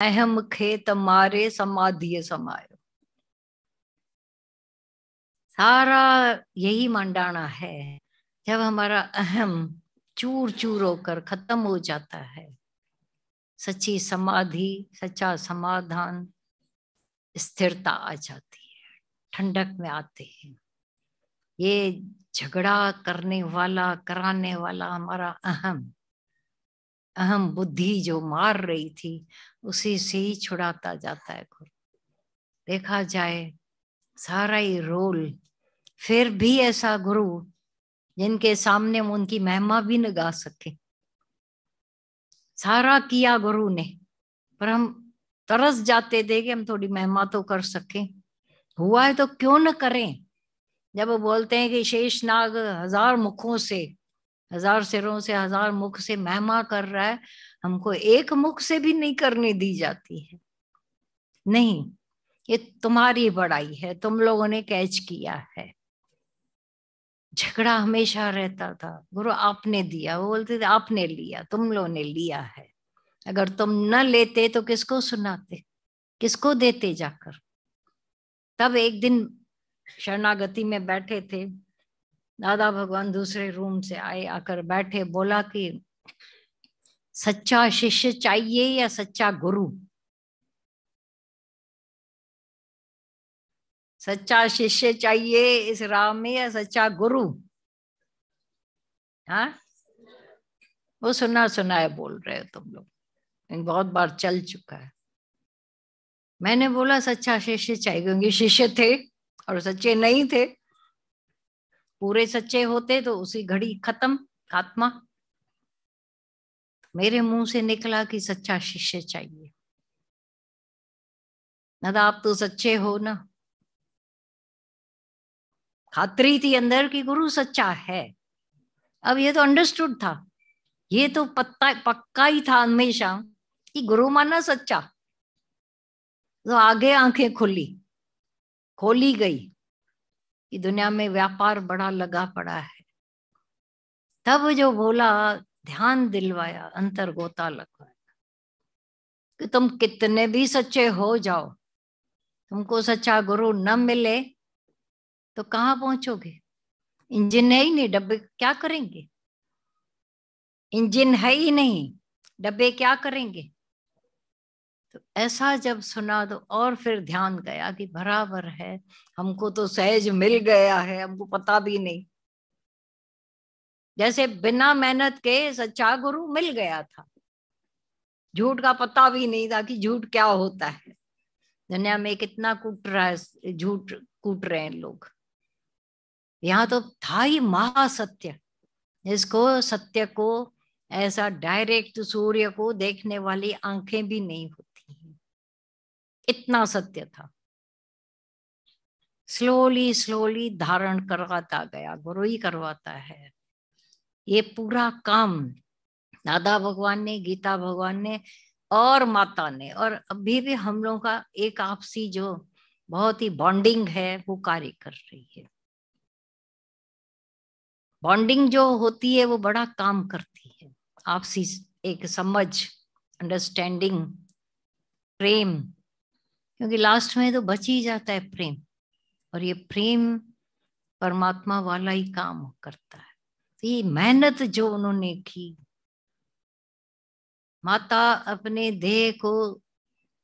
अहम खेत मारे समाधि समायो। सारा यही मंडाना है। जब हमारा अहम चूर चूर होकर खत्म हो जाता है, सच्ची समाधि, सच्चा समाधान, स्थिरता आ जाती है, ठंडक में आते हैं। ये झगड़ा करने वाला, कराने वाला हमारा अहम अहम बुद्धि जो मार रही थी, उसी से ही छुड़ाता जाता है गुरु। देखा जाए सारा ही रोल, फिर भी ऐसा गुरु जिनके सामने हम उनकी महिमा भी न गा सके। सारा किया गुरु ने, पर हम तरस जाते थे कि हम थोड़ी महिमा तो कर सके। हुआ है तो क्यों न करें। जब वो बोलते हैं कि शेष नाग 1000 मुखों से, 1000 सिरों से, 1000 मुख से महिमा कर रहा है, हमको एक मुख से भी नहीं करने दी जाती है। नहीं, ये तुम्हारी बड़ाई है, तुम लोगों ने कैच किया है। झगड़ा हमेशा रहता था, गुरु आपने दिया, वो बोलते थे आपने लिया, तुम लोगों ने लिया है। अगर तुम न लेते तो किसको सुनाते, किसको देते जाकर। तब एक दिन शरणागति में बैठे थे, दादा भगवान दूसरे रूम से आए, आकर बैठे, बोला कि सच्चा शिष्य चाहिए या सच्चा गुरु। सच्चा शिष्य चाहिए इस राह में या सच्चा गुरु। हाँ, वो सुना सुनाए बोल रहे हो तुम लोग, बहुत बार चल चुका है। मैंने बोला सच्चा शिष्य चाहिए, क्योंकि शिष्य थे और सच्चे नहीं थे। पूरे सच्चे होते तो उसी घड़ी खत्म आत्मा। मेरे मुंह से निकला कि सच्चा शिष्य चाहिए। दादा आप तो सच्चे हो ना। खातरी थी अंदर कि गुरु सच्चा है। अब ये तो अंडरस्टूड था, ये तो पत्ता पक्का ही था हमेशा कि गुरु माना सच्चा। तो आगे आंखें खोली गई कि दुनिया में व्यापार बड़ा लगा पड़ा है। तब जो बोला, ध्यान दिलवाया, अंतर गोता लगवाया कि तुम कितने भी सच्चे हो जाओ, तुमको सच्चा गुरु न मिले तो कहाँ पहुंचोगे। इंजन है ही नहीं, डब्बे क्या करेंगे। इंजन है ही नहीं, डब्बे क्या करेंगे। तो ऐसा जब सुना तो और फिर ध्यान गया कि बराबर है, हमको तो सहज मिल गया है, हमको पता भी नहीं। जैसे बिना मेहनत के सच्चा गुरु मिल गया था, झूठ का पता भी नहीं था कि झूठ क्या होता है। दुनिया में कितना कूट रहा है, झूठ कूट रहे हैं लोग। यहाँ तो था ही महासत्य, जिसको सत्य को ऐसा डायरेक्ट सूर्य को देखने वाली आंखें भी नहीं होती हैं, इतना सत्य था। स्लोली स्लोली धारण करवाता गया, गुरु ही करवाता है ये पूरा काम। दादा भगवान ने, गीता भगवान ने और माता ने, और अभी भी हम लोगों का एक आपसी जो बहुत ही बॉन्डिंग है वो कार्य कर रही है। बॉन्डिंग जो होती है वो बड़ा काम करती है। आपसी एक समझ, अंडरस्टैंडिंग, प्रेम, क्योंकि लास्ट में तो बच ही जाता है प्रेम। और ये प्रेम परमात्मा वाला ही काम करता है। तो ये मेहनत जो उन्होंने की, माता अपने देह को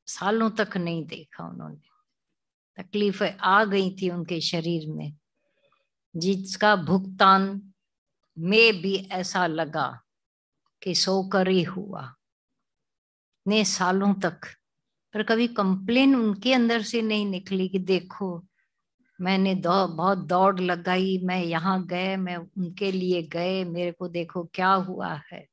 सालों तक नहीं देखा उन्होंने, तकलीफें आ गई थी उनके शरीर में, जिसका भुगतान में भी ऐसा लगा कि सोकर ही हुआ इतने सालों तक। पर कभी कंप्लेन उनके अंदर से नहीं निकली कि देखो मैंने बहुत दौड़ लगाई, मैं यहाँ गए, मैं उनके लिए गए, मेरे को देखो क्या हुआ है।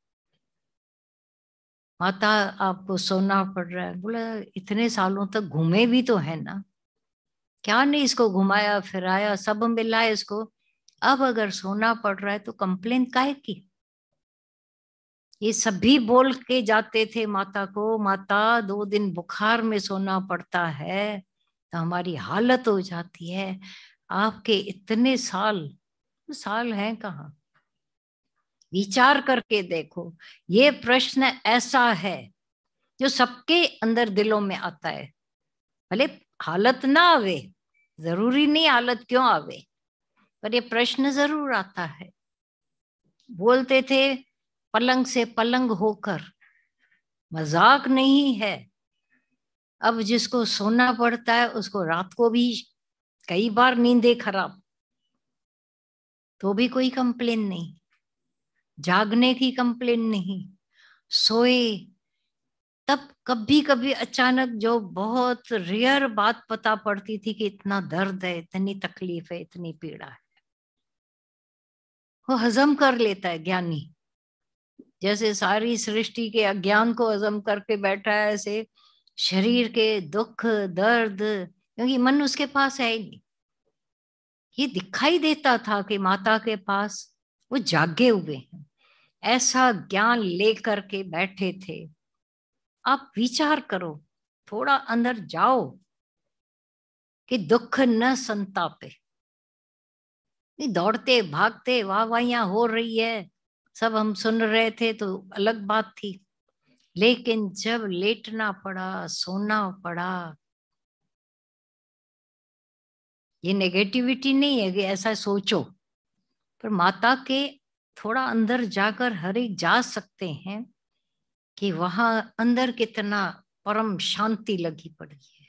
माता आपको सोना पड़ रहा है, बोला इतने सालों तक घूमे भी तो है ना, क्या नहीं इसको घुमाया फिराया, सब मिला है इसको। अब अगर सोना पड़ रहा है तो कंप्लेन काहे की। ये सभी बोल के जाते थे माता को, माता 2 दिन बुखार में सोना पड़ता है तो हमारी हालत हो जाती है, आपके इतने साल, साल हैं कहाँ। विचार करके देखो, ये प्रश्न ऐसा है जो सबके अंदर दिलों में आता है। भले हालत ना आवे, जरूरी नहीं हालत क्यों आवे, पर ये प्रश्न जरूर आता है। बोलते थे पलंग से पलंग होकर, मजाक नहीं है। अब जिसको सोना पड़ता है उसको रात को भी कई बार नींदें खराब, तो भी कोई कंप्लेन नहीं, जागने की कंप्लेन नहीं। सोए तब कभी कभी अचानक जो बहुत रेयर बात पता पड़ती थी कि इतना दर्द है, इतनी तकलीफ है, इतनी पीड़ा है, वो हजम कर लेता है ज्ञानी। जैसे सारी सृष्टि के अज्ञान को हजम करके बैठा है, ऐसे शरीर के दुख दर्द, क्योंकि मन उसके पास है ही नहीं। ये दिखाई देता था कि माता के पास वो जागे हुए हैं, ऐसा ज्ञान लेकर के बैठे थे। आप विचार करो, थोड़ा अंदर जाओ कि दुख न संतापे। नहीं दौड़ते भागते वाह वाहियां हो रही है, सब हम सुन रहे थे तो अलग बात थी, लेकिन जब लेटना पड़ा, सोना पड़ा, ये नेगेटिविटी नहीं है कि ऐसा सोचो, पर माता के थोड़ा अंदर जाकर हर एक जा सकते हैं कि वहां अंदर कितना परम शांति लगी पड़ी है।